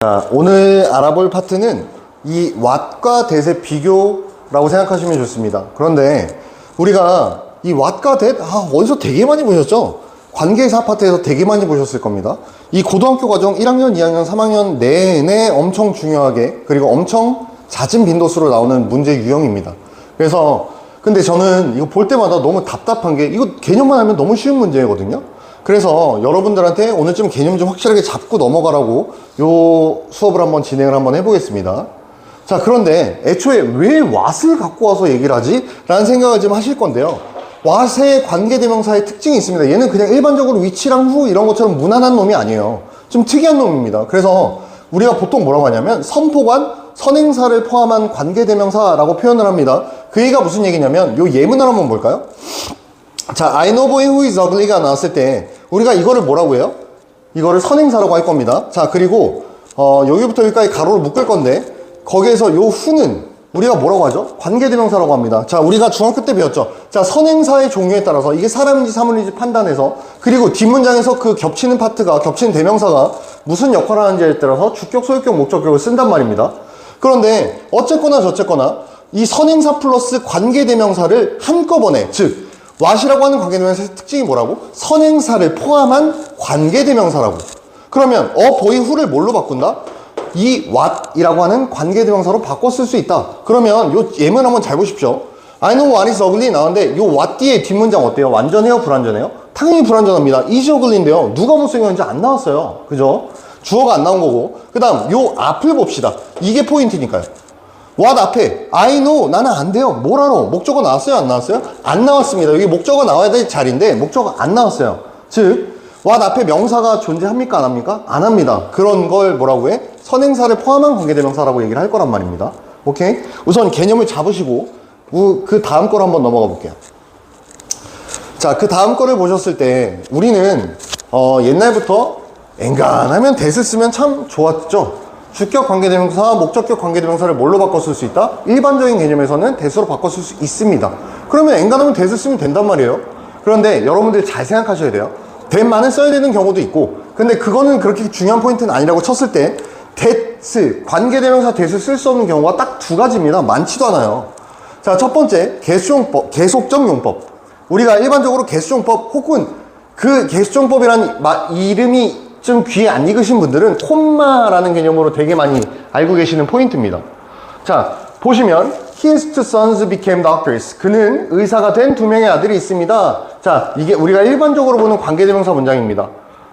자, 오늘 알아볼 파트는 이 왓과 댓의 비교라고 생각하시면 좋습니다. 그런데 우리가 이 왓과 댓, 어디서 되게 많이 보셨죠? 관계사 파트에서 되게 많이 보셨을 겁니다. 이 고등학교 과정 1학년, 2학년, 3학년 내내 엄청 중요하게 그리고 엄청 잦은 빈도수로 나오는 문제 유형입니다. 그래서 근데 저는 이거 볼 때마다 너무 답답한 게 이거 개념만 알면 너무 쉬운 문제거든요. 그래서 여러분들한테 오늘쯤 개념 좀 확실하게 잡고 넘어가라고 요 수업을 한번 진행을 한번 해보겠습니다. 자, 그런데 애초에 왜 왓을 갖고 와서 얘기를 하지? 라는 생각을 좀 하실 건데요. 왓의 관계대명사의 특징이 있습니다. 얘는 그냥 일반적으로 위치랑 후 이런 것처럼 무난한 놈이 아니에요. 좀 특이한 놈입니다. 그래서 우리가 보통 뭐라고 하냐면 선포관, 선행사를 포함한 관계대명사라고 표현을 합니다. 그 얘기가 무슨 얘기냐면 요 예문을 한번 볼까요? 자, I know boy who is ugly가 나왔을 때 우리가 이거를 뭐라고 해요? 이거를 선행사라고 할 겁니다. 자, 그리고 여기부터 여기까지 가로를 묶을 건데 거기에서 요 who는 우리가 뭐라고 하죠? 관계대명사라고 합니다. 자, 우리가 중학교 때 배웠죠. 자, 선행사의 종류에 따라서 이게 사람인지 사물인지 판단해서 그리고 뒷문장에서 그 겹치는 파트가 겹치는 대명사가 무슨 역할을 하는지에 따라서 주격, 소유격, 목적격을 쓴단 말입니다. 그런데 어쨌거나 저쨌거나 이 선행사 플러스 관계대명사를 한꺼번에 즉 왓이라고 하는 관계대명사의 특징이 뭐라고? 선행사를 포함한 관계대명사라고. 그러면 boy who를 뭘로 바꾼다? 이 what이라고 하는 관계대명사로 바꿔 쓸 수 있다. 그러면 요 예문 한번 잘 보십시오. I know what is ugly 나왔는데 요 what 뒤에 뒷문장 어때요? 완전해요? 불완전해요? 당연히 불완전합니다. is ugly인데요. 누가 못생겼는지 안 나왔어요. 그죠? 주어가 안 나온 거고. 그 다음 요 앞을 봅시다. 이게 포인트니까요. what 앞에 I know 나는 안 돼요. 뭘 알아? 목적어 나왔어요? 안 나왔어요? 안 나왔습니다. 여기 목적어 나와야 될 자리인데 목적어 안 나왔어요. 즉 what 앞에 명사가 존재합니까? 안 합니까? 안 합니다. 그런 걸 뭐라고 해? 선행사를 포함한 관계대명사라고 얘기를 할 거란 말입니다. 오케이? 우선 개념을 잡으시고 그 다음 거로 한번 넘어가 볼게요. 자, 그 다음 거를 보셨을 때 우리는 옛날부터 엔간하면 that을 쓰면 참 좋았죠. 주격 관계대명사, 목적격 관계대명사를 뭘로 바꿔 쓸 수 있다? 일반적인 개념에서는 that으로 바꿔 쓸 수 있습니다. 그러면 엔간하면 that을 쓰면 된단 말이에요. 그런데 여러분들 잘 생각하셔야 돼요. that만은 써야 되는 경우도 있고 근데 그거는 그렇게 중요한 포인트는 아니라고 쳤을 때 that, 관계대명사 that을 쓸 수 없는 경우가 딱 두 가지입니다. 많지도 않아요. 자, 첫 번째 계속적 용법. 우리가 일반적으로 계속용법 혹은 그 계속용법이라는 이름이 좀 귀에 안 익으신 분들은 콤마라는 개념으로 되게 많이 알고 계시는 포인트입니다. 자, 보시면 His two sons became doctors. 그는 의사가 된 두 명의 아들이 있습니다. 자, 이게 우리가 일반적으로 보는 관계대명사 문장입니다.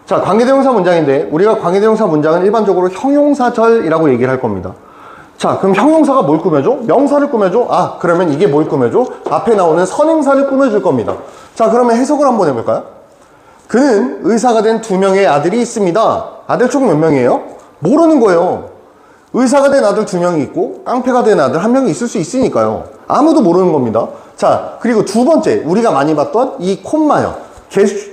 자, 관계대명사 문장인데 우리가 관계대명사 문장은 일반적으로 형용사절이라고 얘기를 할 겁니다. 자, 그럼 형용사가 뭘 꾸며줘? 명사를 꾸며줘? 아, 그러면 이게 뭘 꾸며줘? 앞에 나오는 선행사를 꾸며줄 겁니다. 자, 그러면 해석을 한번 해볼까요? 그는 의사가 된 두 명의 아들이 있습니다. 아들 총 몇 명이에요? 모르는 거예요. 의사가 된 아들 두 명이 있고 깡패가 된 아들 한 명이 있을 수 있으니까요. 아무도 모르는 겁니다. 자, 그리고 두 번째 우리가 많이 봤던 이 콤마요.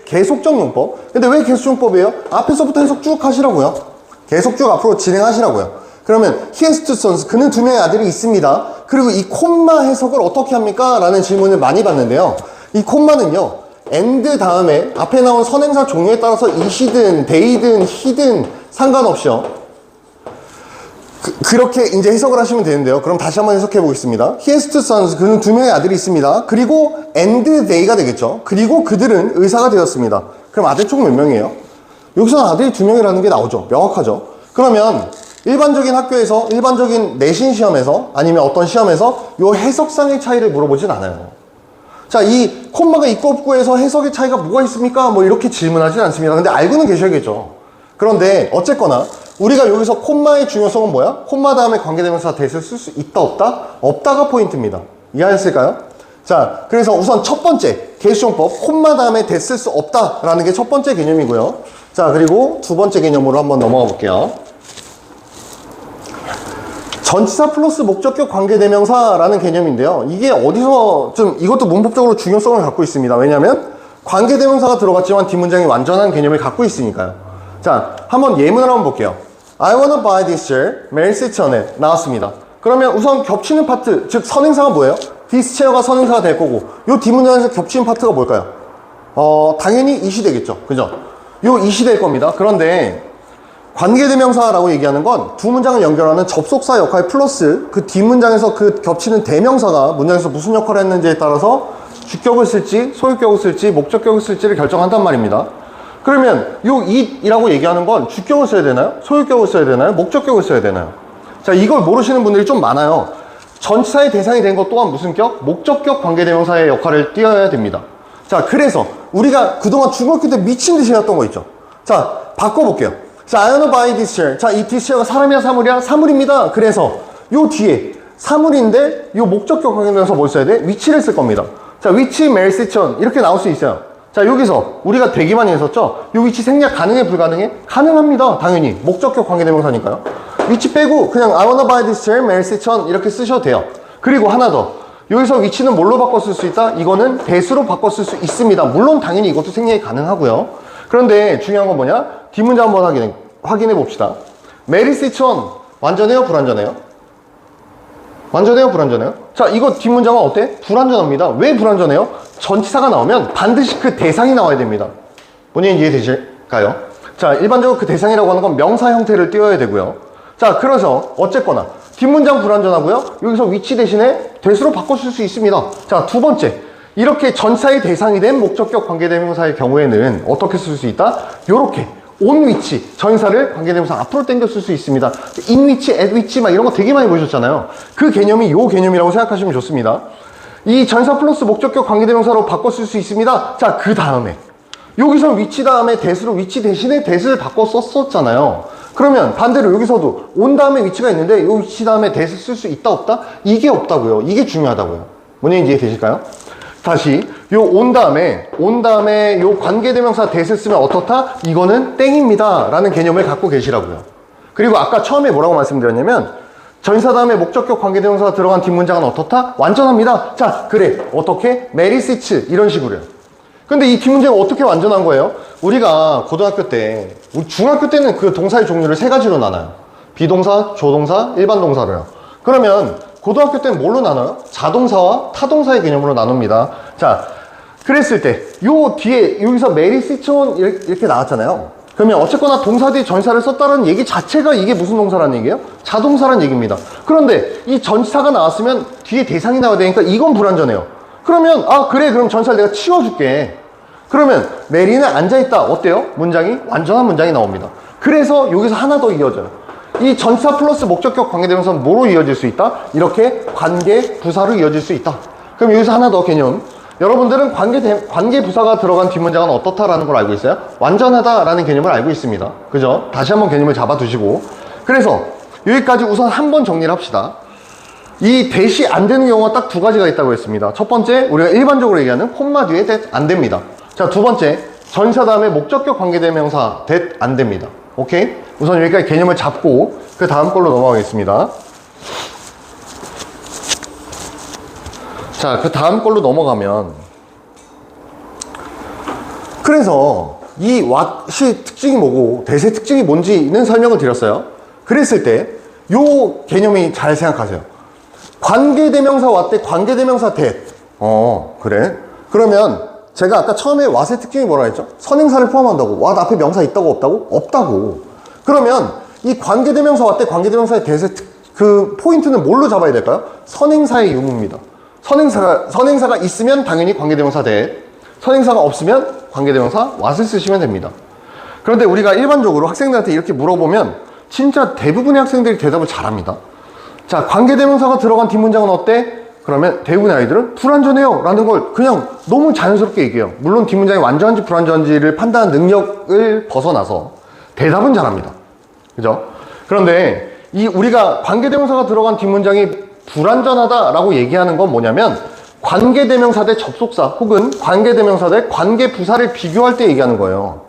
계속적 용법. 근데 왜 계속적 용법이에요? 앞에서부터 해석 쭉 하시라고요. 계속 쭉 앞으로 진행하시라고요. 그러면 he has two sons. 그는 두 명의 아들이 있습니다. 그리고 이 콤마 해석을 어떻게 합니까? 라는 질문을 많이 받는데요. 이 콤마는요. and 다음에 앞에 나온 선행사 종류에 따라서 it이든 they든 he든 상관없이요. 그렇게 이제 해석을 하시면 되는데요. 그럼 다시 한번 해석해 보겠습니다. He has two sons. 그는 두 명의 아들이 있습니다. 그리고 and they가 되겠죠. 그리고 그들은 의사가 되었습니다. 그럼 아들 총 몇 명이에요? 여기서는 아들이 두 명이라는 게 나오죠. 명확하죠. 그러면 일반적인 학교에서 일반적인 내신 시험에서 아니면 어떤 시험에서 요 해석상의 차이를 물어보진 않아요. 자, 이 콤마가 있고 없고에서 해석의 차이가 뭐가 있습니까? 뭐 이렇게 질문하진 않습니다. 근데 알고는 계셔야겠죠. 그런데 어쨌거나 우리가 여기서 콤마의 중요성은 뭐야? 콤마 다음에 관계대명사 that을 쓸 수 있다 없다? 없다가 포인트입니다. 이해하셨을까요? 자, 그래서 우선 첫 번째 계속용법 콤마 다음에 that 쓸 수 없다라는 게 첫 번째 개념이고요. 자, 그리고 두 번째 개념으로 한번 넘어가 볼게요. 전치사 플러스 목적격 관계대명사라는 개념인데요. 이게 어디서 좀 이것도 문법적으로 중요성을 갖고 있습니다. 왜냐하면 관계대명사가 들어갔지만 뒷문장이 완전한 개념을 갖고 있으니까요. 자, 한번 예문을 한번 볼게요. I wanna buy this chair. 메릴 세처네 나왔습니다. 그러면 우선 겹치는 파트, 즉 선행사가 뭐예요? this chair가 선행사가 될 거고 요 뒷문장에서 겹치는 파트가 뭘까요? 당연히 it이 되겠죠. 그죠? 요 it이 될 겁니다. 그런데 관계대명사라고 얘기하는 건 두 문장을 연결하는 접속사 역할 플러스 그 뒷문장에서 그 겹치는 대명사가 문장에서 무슨 역할을 했는지에 따라서 주격을 쓸지 소유격을 쓸지 목적격을 쓸지를 결정한단 말입니다. 그러면 요 it이라고 얘기하는 건 주격을 써야 되나요? 소유격을 써야 되나요? 목적격을 써야 되나요? 자, 이걸 모르시는 분들이 좀 많아요. 전치사의 대상이 된 것 또한 무슨 격? 목적격 관계대명사의 역할을 띄어야 됩니다. 자, 그래서 우리가 그동안 중학교 때 미친 듯이 해왔던 거 있죠. 자, 바꿔볼게요. 자, I wanna buy this chair. 자, 이 this chair가 사람이야, 사물이야? 사물입니다. 그래서 요 뒤에 사물인데 요 목적격 관계대명사 뭘 써야 돼? 위치를 쓸 겁니다. 자, 위치, 매일 시천 이렇게 나올 수 있어요. 자, 여기서 우리가 되게 많이 했었죠? 요 위치 생략 가능해, 불가능해? 가능합니다. 당연히. 목적격 관계대명사니까요. 위치 빼고 그냥 I wanna buy this chair, 매일 시천 이렇게 쓰셔도 돼요. 그리고 하나 더. 여기서 위치는 뭘로 바꿔 쓸 수 있다? 이거는 대수로 바꿔 쓸 수 있습니다. 물론 당연히 이것도 생략이 가능하고요. 그런데 중요한 건 뭐냐? 뒷문장 한번 확인해 봅시다. 메리 시천 완전해요? 불완전해요? 완전해요? 불완전해요? 자, 이거 뒷문장은 어때? 불완전합니다. 왜 불완전해요? 전치사가 나오면 반드시 그 대상이 나와야 됩니다. 본인 이해되실까요? 자, 일반적으로 그 대상이라고 하는 건 명사 형태를 띄워야 되고요. 자, 그래서 어쨌거나 뒷문장 불완전하고요. 여기서 위치 대신에 대수로 바꿔줄 수 있습니다. 자, 두 번째. 이렇게 전치사의 대상이 된 목적격 관계대명사의 경우에는 어떻게 쓸 수 있다? 요렇게 on 위치, 전사를 관계대명사 앞으로 당겨 쓸 수 있습니다. in 위치, at 위치 막 이런 거 되게 많이 보셨잖아요. 그 개념이 요 개념이라고 생각하시면 좋습니다. 이 전사 플러스 목적격 관계대명사로 바꿔 쓸 수 있습니다. 자, 그 다음에 여기서 위치 다음에 대수로 위치 대신에 대수를 바꿔 썼었잖아요. 그러면 반대로 여기서도 온 다음에 위치가 있는데 요 위치 다음에 대수 쓸 수 있다 없다? 이게 없다고요. 이게 중요하다고요. 뭔지 이해되실까요? 다시 요 온 다음에 요 관계대명사 대세 쓰면 어떻다? 이거는 땡입니다 라는 개념을 갖고 계시라고요. 그리고 아까 처음에 뭐라고 말씀드렸냐면 전사 다음에 목적격 관계대명사가 들어간 뒷문장은 어떻다? 완전합니다. 자, 그래. 어떻게? 메리시츠 이런 식으로요. 근데 이 뒷문장은 어떻게 완전한 거예요? 우리가 고등학교 때, 중학교 때는 그 동사의 종류를 세 가지로 나눠요. 비동사, 조동사, 일반 동사로요. 그러면 고등학교 때는 뭘로 나눠요? 자동사와 타동사의 개념으로 나눕니다. 자, 그랬을 때 요 뒤에 여기서 메리시촌 이렇게 나왔잖아요. 그러면 어쨌거나 동사 뒤에 전사를 썼다는 얘기 자체가 이게 무슨 동사라는 얘기예요? 자동사라는 얘기입니다. 그런데 이 전사가 나왔으면 뒤에 대상이 나와야 되니까 이건 불완전해요. 그러면 아 그래 그럼 전사를 내가 치워줄게. 그러면 메리는 앉아있다. 어때요? 문장이 완전한 문장이 나옵니다. 그래서 여기서 하나 더 이어져요. 이 전사 플러스 목적격 관계대명사는 뭐로 이어질 수 있다? 이렇게 관계 부사로 이어질 수 있다. 그럼 여기서 하나 더 개념. 여러분들은 관계 부사가 들어간 뒷문장은 어떻다라는 걸 알고 있어요? 완전하다라는 개념을 알고 있습니다. 그죠? 다시 한번 개념을 잡아두시고. 그래서 여기까지 우선 한번 정리를 합시다. 이 대시 안 되는 경우가 딱 두 가지가 있다고 했습니다. 첫 번째, 우리가 일반적으로 얘기하는 콤마 뒤에 that 안 됩니다. 자, 두 번째, 전사 다음에 목적격 관계대명사 that 안 됩니다. 오케이? 우선 여기까지 개념을 잡고 그 다음 걸로 넘어가겠습니다. 자, 그 다음 걸로 넘어가면 그래서 이 what이 특징이 뭐고 대세 특징이 뭔지는 설명을 드렸어요. 그랬을 때 요 개념이 잘 생각하세요. 관계대명사 what 대 관계대명사 that. 그래? 그러면 제가 아까 처음에 what의 특징이 뭐라 했죠? 선행사를 포함한다고. what 앞에 명사 있다고 없다고? 없다고. 그러면 이 관계대명사 what 대 관계대명사의 대세 그 포인트는 뭘로 잡아야 될까요? 선행사의 유무입니다. 선행사가 있으면 당연히 관계대명사 that, 선행사가 없으면 관계대명사 what을 쓰시면 됩니다. 그런데 우리가 일반적으로 학생들한테 이렇게 물어보면 진짜 대부분의 학생들이 대답을 잘합니다. 자, 관계대명사가 들어간 뒷문장은 어때? 그러면 대부분의 아이들은 불완전해요 라는 걸 그냥 너무 자연스럽게 얘기해요. 물론 뒷문장이 완전한지 불완전한지를 판단하는 능력을 벗어나서 대답은 잘합니다. 그죠? 그런데 이 우리가 관계대명사가 들어간 뒷문장이 불완전하다라고 얘기하는 건 뭐냐면 관계대명사 대 접속사 혹은 관계대명사 대 관계부사를 비교할 때 얘기하는 거예요.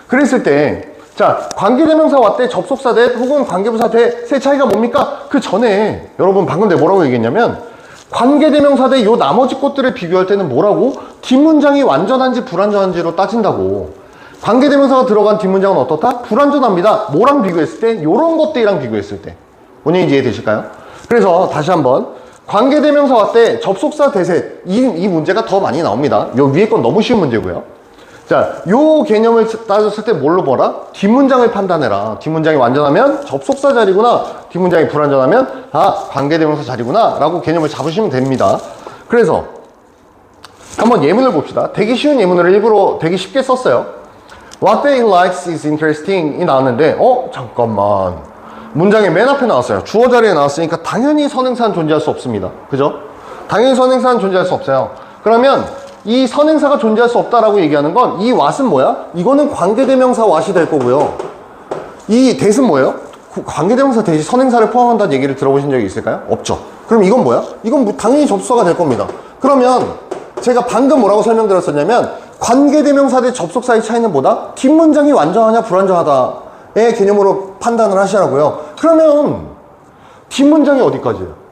그랬을 때 자, 관계대명사 what 대 접속사 대 혹은 관계부사 대의 차이가 뭡니까? 그 전에 여러분 방금 내가 뭐라고 얘기했냐면 관계대명사 대 요 나머지 것들을 비교할 때는 뭐라고? 뒷문장이 완전한지 불완전한지로 따진다고. 관계대명사가 들어간 뒷문장은 어떻다? 불완전합니다. 뭐랑 비교했을 때? 요런 것들이랑 비교했을 때. 본인이 이해되실까요? 그래서 다시 한번 관계대명사 what 대 접속사 대세 이 문제가 더 많이 나옵니다. 요 위에 건 너무 쉬운 문제고요. 자, 요 개념을 따졌을 때 뭘로 보라? 뒷문장을 판단해라. 뒷문장이 완전하면 접속사 자리구나. 뒷문장이 불완전하면 관계대명사 자리구나 라고 개념을 잡으시면 됩니다. 그래서 한번 예문을 봅시다. 되게 쉬운 예문을 일부러 되게 쉽게 썼어요. What they likes is interesting 이 나왔는데 잠깐만, 문장의 맨 앞에 나왔어요. 주어 자리에 나왔으니까 당연히 선행사는 존재할 수 없습니다. 그죠? 당연히 선행사는 존재할 수 없어요. 그러면 이 선행사가 존재할 수 없다라고 얘기하는 건 이 what은 뭐야? 이거는 관계대명사 what이 될 거고요. 이 that은 뭐예요? 관계대명사 that이 선행사를 포함한다는 얘기를 들어보신 적이 있을까요? 없죠. 그럼 이건 뭐야? 이건 당연히 접수사가 될 겁니다. 그러면 제가 방금 뭐라고 설명드렸었냐면 관계대명사 대 접속사의 차이는 뭐다? 뒷문장이 완전하냐 불완전하다의 개념으로 판단을 하시라고요. 그러면 뒷문장이 어디까지예요?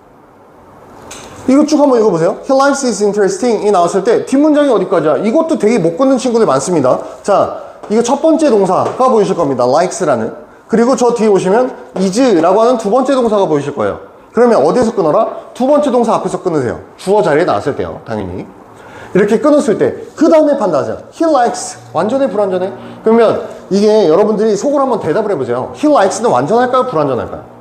이거 쭉 한번 읽어보세요. He likes is interesting 이 나왔을 때 뒷문장이 어디까지야? 이것도 되게 못 끊는 친구들 많습니다. 자, 이거 첫 번째 동사가 보이실 겁니다. likes라는. 그리고 저 뒤에 보시면 is라고 하는 두 번째 동사가 보이실 거예요. 그러면 어디에서 끊어라? 두 번째 동사 앞에서 끊으세요. 주어 자리에 나왔을 때요. 당연히. 이렇게 끊었을 때 그 다음에 판단하세요. He likes 완전해 불완전해? 그러면 이게 여러분들이 속으로 한번 대답을 해보세요. He likes는 완전할까요? 불완전할까요?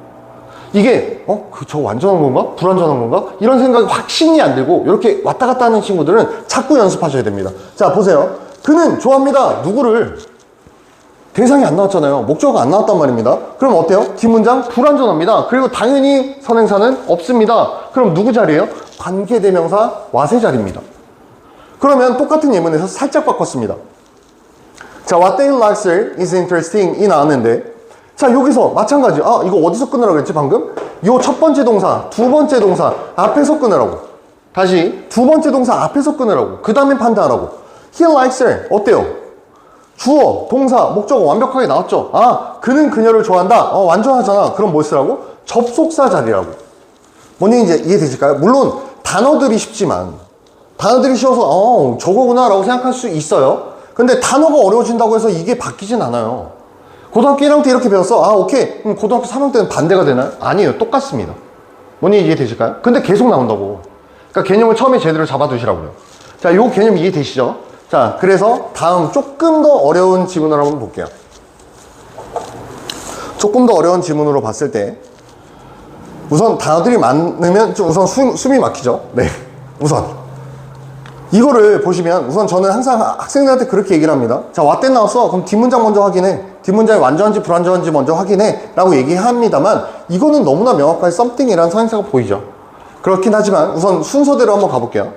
이게 저 완전한 건가? 불완전한 건가? 이런 생각이 확신이 안 들고 이렇게 왔다 갔다 하는 친구들은 자꾸 연습하셔야 됩니다. 자, 보세요. 그는 좋아합니다. 누구를? 대상이 안 나왔잖아요. 목적어가 안 나왔단 말입니다. 그럼 어때요? 뒷문장 불완전합니다. 그리고 당연히 선행사는 없습니다. 그럼 누구 자리예요? 관계대명사 what의 자리입니다. 그러면 똑같은 예문에서 살짝 바꿨습니다. 자, what they likes is interesting 이 나왔는데, 자, 여기서 마찬가지. 이거 어디서 끊으라고 그랬지 방금? 요 첫 번째 동사, 두 번째 동사 앞에서 끊으라고. 다시 두 번째 동사 앞에서 끊으라고. 그 다음에 판단하라고. He likes her 어때요? 주어, 동사, 목적어 완벽하게 나왔죠? 그는 그녀를 좋아한다. 완전하잖아. 그럼 뭐 쓰라고? 접속사 자리라고. 뭔지 이제 이해되실까요? 물론 단어들이 쉽지만, 단어들이 쉬워서 저거구나 라고 생각할 수 있어요. 근데 단어가 어려워진다고 해서 이게 바뀌진 않아요. 고등학교 1학년 때 이렇게 배웠어. 오케이. 그럼 고등학교 3학년 때는 반대가 되나요? 아니에요. 똑같습니다. 뭔지 이해되실까요? 근데 계속 나온다고. 그러니까 개념을 처음에 제대로 잡아두시라고요. 자, 요 개념 이해되시죠? 자, 그래서 다음 조금 더 어려운 지문을 한번 볼게요. 조금 더 어려운 지문으로 봤을 때 우선 단어들이 많으면 좀 우선 숨이 막히죠. 네. 우선 이거를 보시면 우선 저는 항상 학생들한테 그렇게 얘기를 합니다. 자, what 나왔어? 그럼 뒷문장 먼저 확인해. 뒷문장이 완전한지 불완전한지 먼저 확인해 라고 얘기합니다만 이거는 너무나 명확하게 something이라는 선행사가 보이죠. 그렇긴 하지만 우선 순서대로 한번 가볼게요.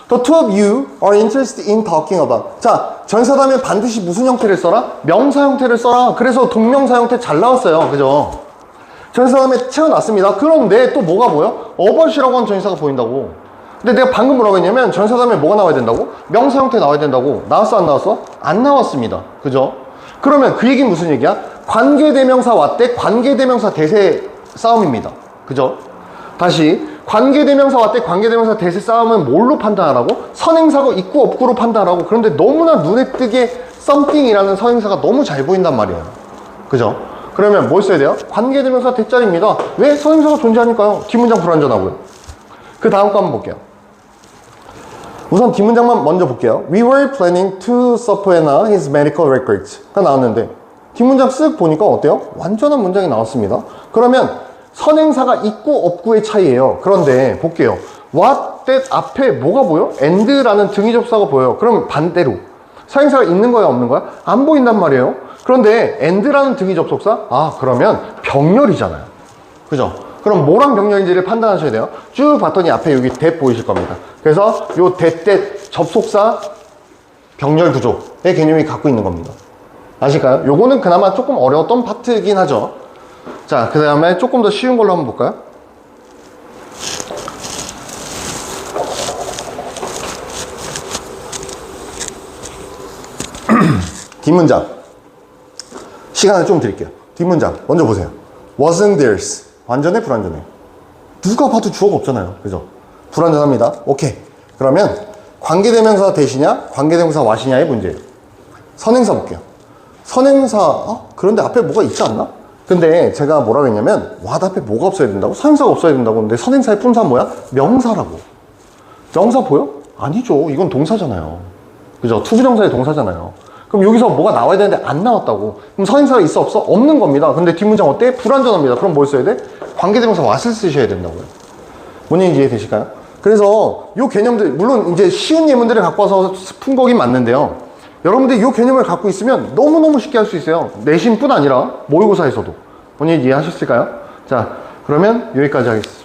The two of you are interested in talking about. 자, 전사다면 반드시 무슨 형태를 써라? 명사 형태를 써라. 그래서 동명사 형태 잘 나왔어요. 그죠? 전사다음에 채워놨습니다. 그런데 또 뭐가 보여? about이라고 하는 전사가 보인다고. 근데 내가 방금 뭐라고 했냐면 전사다음에 뭐가 나와야 된다고? 명사 형태 나와야 된다고. 나왔어 안 나왔어? 안 나왔습니다. 그죠? 그러면 그 얘기는 무슨 얘기야? 관계대명사 what 대 관계대명사 that의 싸움입니다. 그죠? 다시 관계대명사 what 대 관계대명사 that의 싸움은 뭘로 판단하라고? 선행사가 있고 없고로 판단하라고. 그런데 너무나 눈에 띄게 something이라는 선행사가 너무 잘 보인단 말이에요. 그죠? 그러면 뭘 써야 돼요? 관계대명사 that 자리입니다. 왜? 선행사가 존재하니까요. 뒷문장 불완전하고요. 그 다음 거 한번 볼게요. 우선 뒷문장만 먼저 볼게요. We were planning to subpoena his medical records가 나왔는데 뒷문장 쓱 보니까 어때요? 완전한 문장이 나왔습니다. 그러면 선행사가 있고 없고의 차이예요. 그런데 볼게요. what, that 앞에 뭐가 보여? and라는 등위 접사가 보여요. 그럼 반대로 선행사가 있는 거야 없는 거야? 안 보인단 말이에요. 그런데 and라는 등위 접속사? 그러면 병렬이잖아요. 그죠? 그럼 뭐랑 병렬인지를 판단하셔야 돼요. 쭉 봤더니 앞에 여기 that 보이실 겁니다. 그래서 요 that 접속사 병렬 구조의 개념이 갖고 있는 겁니다. 아실까요? 요거는 그나마 조금 어려웠던 파트이긴 하죠. 자, 그 다음에 조금 더 쉬운 걸로 한번 볼까요? 뒷문장 시간을 좀 드릴게요. 뒷문장 먼저 보세요. wasn't theirs 완전해 불완전해? 누가 봐도 주어가 없잖아요. 그죠? 불완전합니다. 오케이. 그러면 관계대명사 대시냐 관계대명사 what이냐의 문제예요. 선행사 볼게요. 선행사 그런데 앞에 뭐가 있지 않나? 근데 제가 뭐라고 했냐면 what 앞에 뭐가 없어야 된다고? 선행사가 없어야 된다고. 근데 선행사의 품사는 뭐야? 명사라고. 명사 보여? 아니죠. 이건 동사잖아요. 그죠? 투부정사의 동사잖아요. 그럼 여기서 뭐가 나와야 되는데 안 나왔다고. 그럼 선행사가 있어 없어? 없는 겁니다. 근데 뒷문장 어때? 불완전합니다. 그럼 뭘 써야 돼? 관계대명사 what을 쓰셔야 된다고요. 뭔 얘기인지 이해되실까요? 그래서 요 개념들, 물론 이제 쉬운 예문들을 갖고 와서 푼 거긴 맞는데요. 여러분들이 요 개념을 갖고 있으면 너무너무 쉽게 할 수 있어요. 내신뿐 아니라 모의고사에서도. 뭔 얘기 이해하셨을까요? 자, 그러면 여기까지 하겠습니다.